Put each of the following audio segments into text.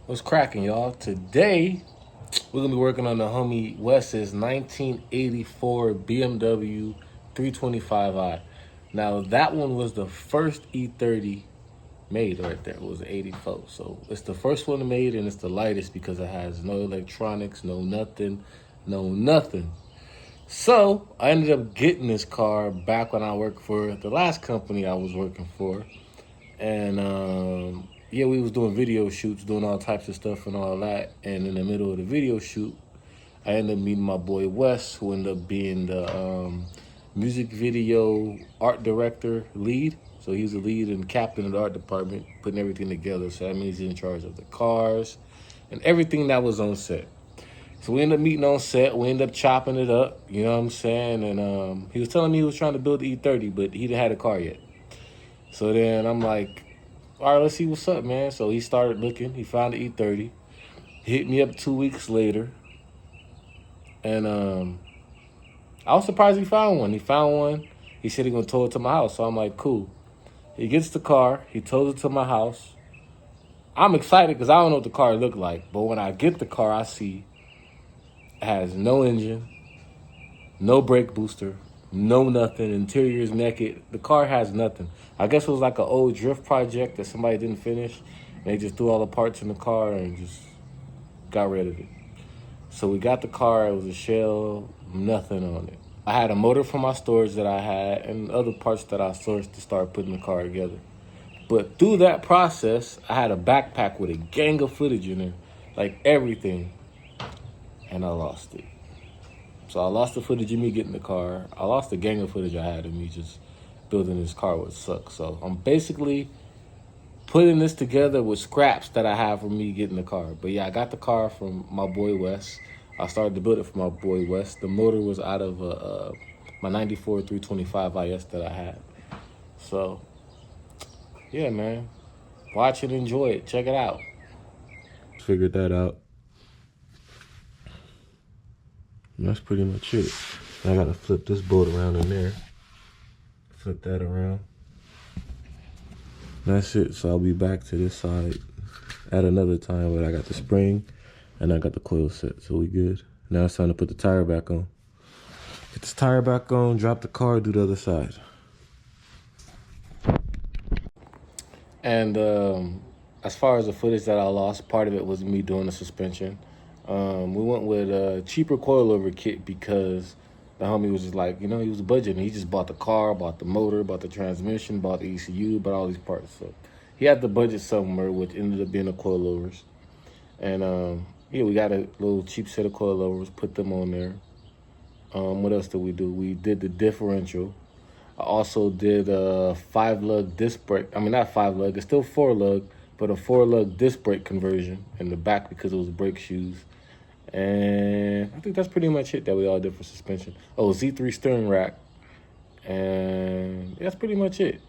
What's cracking, y'all? Today, we're gonna be working on the homie Wes's 1984 BMW 325i. Now, that one was the first E30 made right there. It was an 84. So it's the first one made and it's the lightest because it has no electronics, no nothing, no nothing. So I ended up getting this car back when I worked for the last company I was working for. And yeah, we was doing video shoots, doing all types of stuff and all that. And in the middle of the video shoot, I ended up meeting my boy Wes, who ended up being the music video art director lead. So he's the lead and captain of the art department, putting everything together. So that means he's in charge of the cars and everything that was on set. So we ended up meeting on set. We ended up chopping it up, you know what I'm saying? And he was telling me he was trying to build the E30, but he didn't have a car yet. So then I'm like, all right, let's see what's up, man. So he started looking. He found the E30. He hit me up 2 weeks later. And I was surprised he found one. He found one. He said he gonna tow it to my house. So I'm like, cool. He gets the car. He tows it to my house. I'm excited because I don't know what the car looked like. But when I get the car, I see it has no engine, no brake booster, no nothing. Interior is naked. The car has nothing. I guess it was like an old drift project that somebody didn't finish. And they just threw all the parts in the car and just got rid of it. So we got the car. It was a shell, nothing on it. I had a motor from my storage that I had and other parts that I sourced to start putting the car together. But through that process, I had a backpack with a gang of footage in it, like everything, and I lost it. So I lost the footage of me getting the car. I lost the gang of footage I had of me just building this car, which sucks. So I'm basically putting this together with scraps that I have from me getting the car. But yeah, I got the car from my boy Wes. I started to build it for my boy Wes. The motor was out of my 94 325 IS that I had. So yeah, man, watch it, enjoy it, check it out. Figured that out. And that's pretty much it. I gotta flip this bolt around in there. Flip that around. That's it. So I'll be back to this side at another time, but I got the spring and I got the coil set, so we good. Now it's time to put the tire back on. Get this tire back on, drop the car, do the other side. And as far as the footage that I lost, part of it was me doing the suspension. We went with a cheaper coilover kit because the homie was just like, you know, he was budgeting. He just bought the car, bought the motor, bought the transmission, bought the ECU, bought all these parts. So he had the budget somewhere, which ended up being the coilovers. And yeah, we got a little cheap set of coilovers, put them on there. What else did we do? We did the differential. I also did a 5-lug disc brake. I mean, not 5-lug, it's still 4-lug, but a 4-lug disc brake conversion in the back because it was brake shoes. And I think that's pretty much it that we all did for suspension. Oh, Z3 steering rack. And that's pretty much it.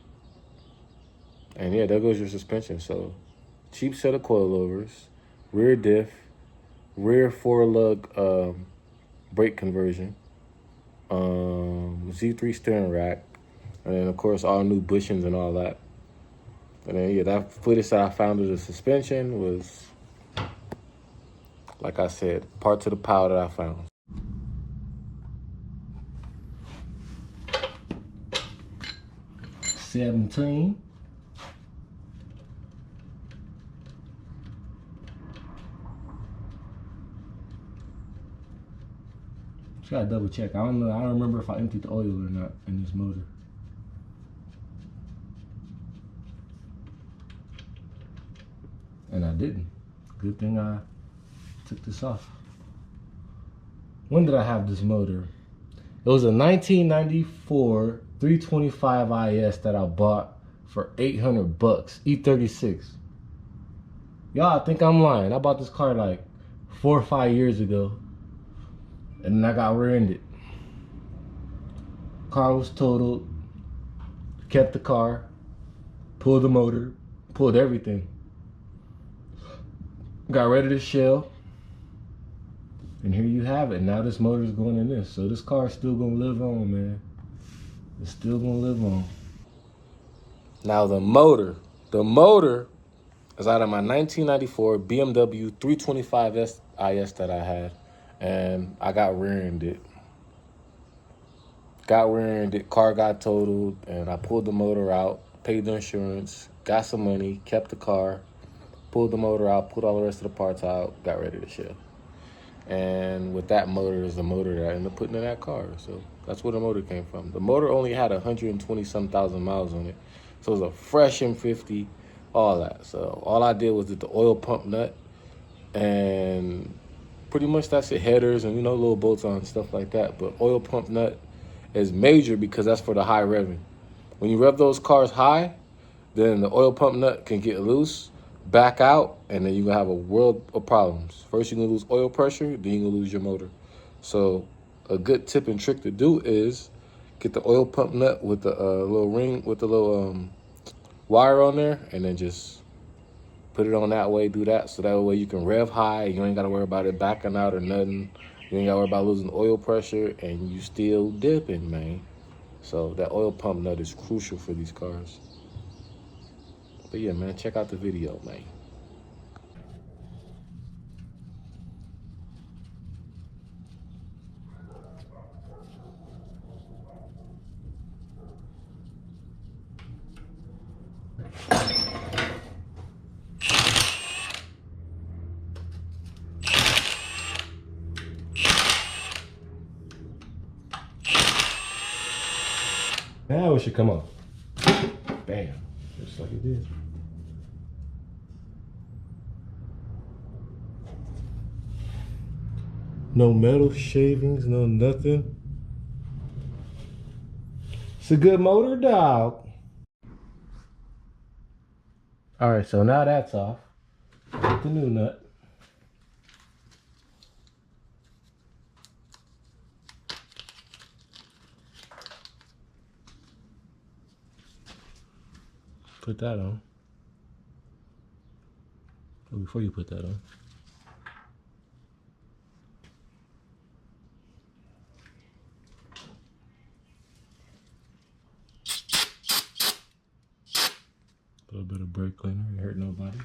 And yeah, there goes your suspension. So cheap set of coilovers, rear diff, rear 4-lug brake conversion, Z3 steering rack, and then of course all new bushings and all that. And then yeah, that footage that I found of the suspension was, like I said, parts of the power that I found. $17. Just gotta double check. I don't know. I don't remember if I emptied the oil or not in this motor. And I didn't. Good thing I took this off. When did I have this motor? It was a 1994 325 IS that I bought for 800 bucks, E36. Y'all think I'm lying. I bought this car like 4 or 5 years ago. And then I got rear-ended. Car was totaled. Kept the car. Pulled the motor. Pulled everything. Got rid of the shell. And here you have it. Now this motor is going in this. So this car is still going to live on, man. It's still going to live on. Now the motor It's out of my 1994 BMW 325S IS that I had, and I got rear-ended. Car got totaled, and I pulled the motor out, paid the insurance, got some money, kept the car, pulled the motor out, pulled all the rest of the parts out, got ready to ship. And with that motor is the motor that I ended up putting in that car. So that's where the motor came from. The motor only had 120-some thousand miles on it. So it was a fresh M50, all that. So all I did was did the oil pump nut, and pretty much that's it. Headers and, little bolts on, stuff like that. But oil pump nut is major because that's for the high revving. When you rev those cars high, then the oil pump nut can get loose, back out, and then you're going to have a world of problems. First, you're going to lose oil pressure, then you're going to lose your motor. So a good tip and trick to do is get the oil pump nut with the little ring, with the little wire on there, and then just put it on that way, do that, so that way you can rev high. You ain't got to worry about it backing out or nothing. You ain't got to worry about losing oil pressure, and you still dipping, man. So that oil pump nut is crucial for these cars. But yeah, man, check out the video, man. Now it should come off. Bam, just like it did. No metal shavings, no nothing. It's a good motor, dog. All right, so now that's off. Put the new nut. Put that on. Oh, before you put that on. A little bit of brake cleaner, ain't hurt nobody.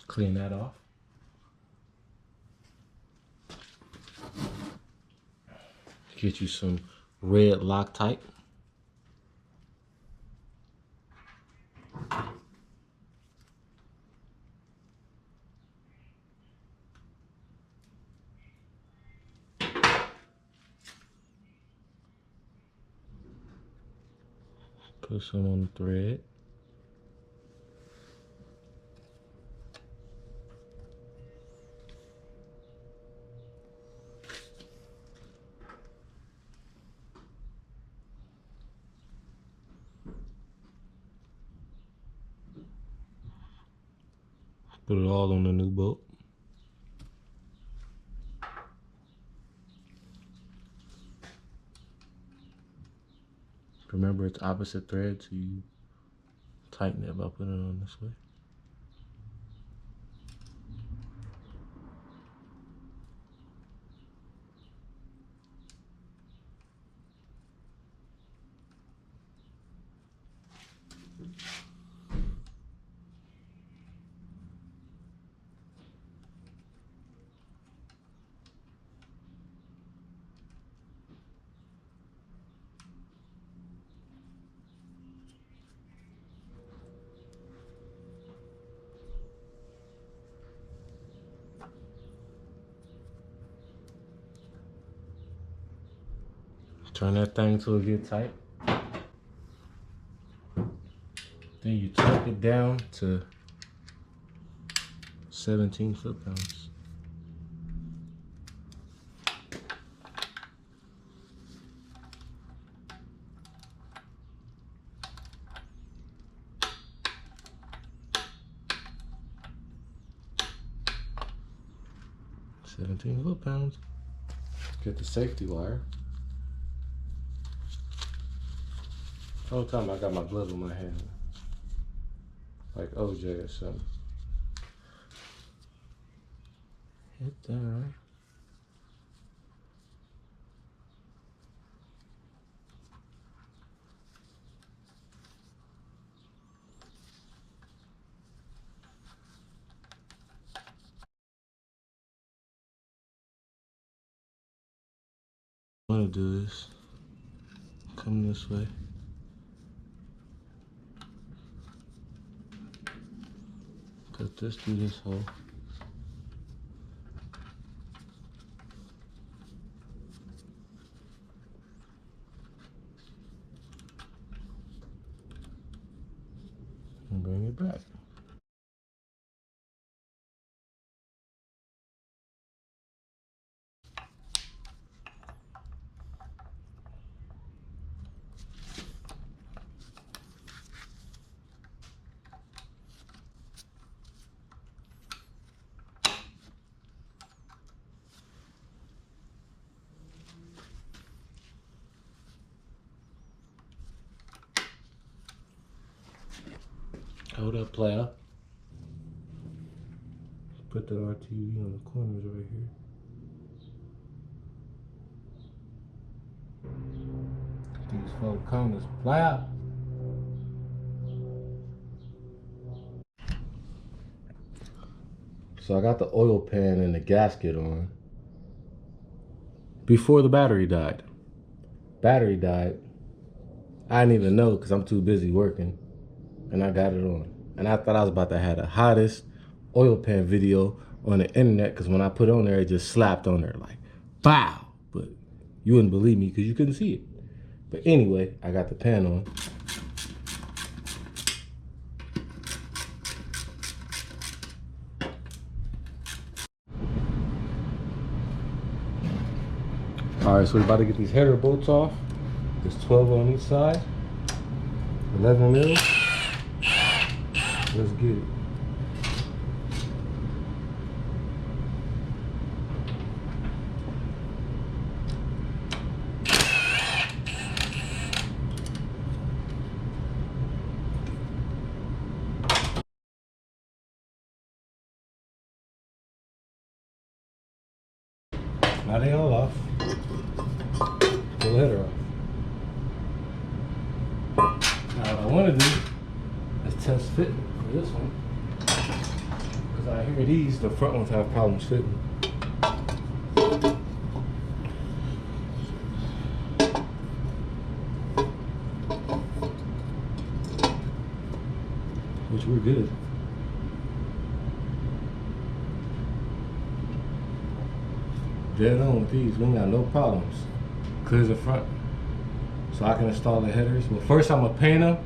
Clean that off. Get you some red Loctite. Put some on the thread. Put it all on the new bolt. Remember, it's opposite thread, so you tighten it by putting it on this way. Turn that thing till it get tight. Then you tuck it down to 17 foot-pounds. £17. Get the safety wire. The whole time I got my glove in my hand, like OJ or something. Hit that right. What I'm gonna do is come this way. Put this through this hole. And bring it back. Hold up, player. Put the RTV on the corners right here. These four corners, player. So I got the oil pan and the gasket on before the battery died. Battery died. I didn't even know because I'm too busy working, and I got it on. And I thought I was about to have the hottest oil pan video on the internet because when I put it on there, it just slapped on there like, bow. But you wouldn't believe me because you couldn't see it. But anyway, I got the pan on. All right, so we're about to get these header bolts off. There's 12 on each side, 11 mil. Let's get it. Now they all off. Pull the header off. Now what I want to do is test fit for this one. Because I hear these, the front ones have problems fitting. Which we're good. Dead on with these, we ain't got no problems. Clears the front. So I can install the headers. Well, first I'm gonna paint them,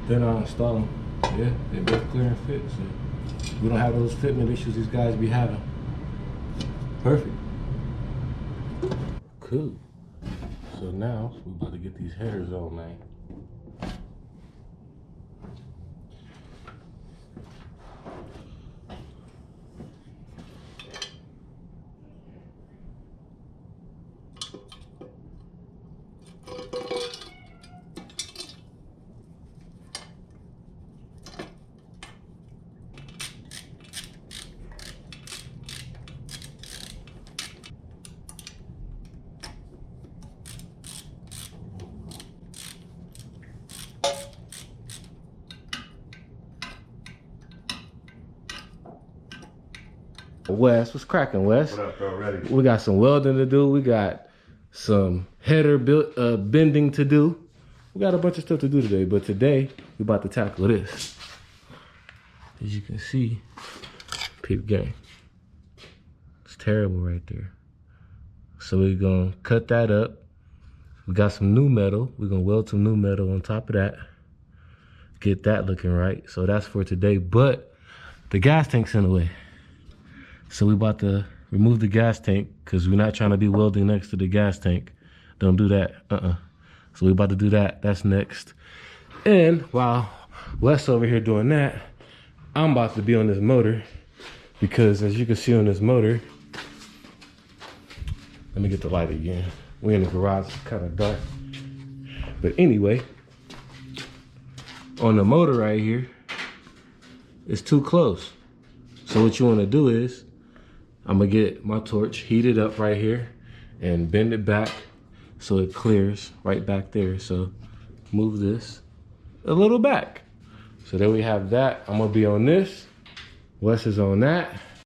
then I'll install them. Yeah, they both clear and fit. So we don't have those fitment issues these guys be having. Perfect. Cool. So now we're about to get these headers on, man. Wes, what's cracking, Wes? What up, bro? Ready? We got some welding to do. We got some header bending to do. We got a bunch of stuff to do today, but today we about to tackle this. As you can see, peep gang. It's terrible right there. So we're gonna cut that up. We got some new metal. We're gonna weld some new metal on top of that. Get that looking right. So that's for today, but the gas tank's in the way. So we about to remove the gas tank because we're not trying to be welding next to the gas tank. Don't do that, So we about to do that, that's next. And while Wes over here doing that, I'm about to be on this motor because as you can see on this motor, let me get the light again. We're in the garage, it's kind of dark. But anyway, on the motor right here, it's too close. So what you wanna do is, I'm gonna get my torch heated up right here and bend it back so it clears right back there. So move this a little back. So then we have that. I'm gonna be on this. Wes is on that.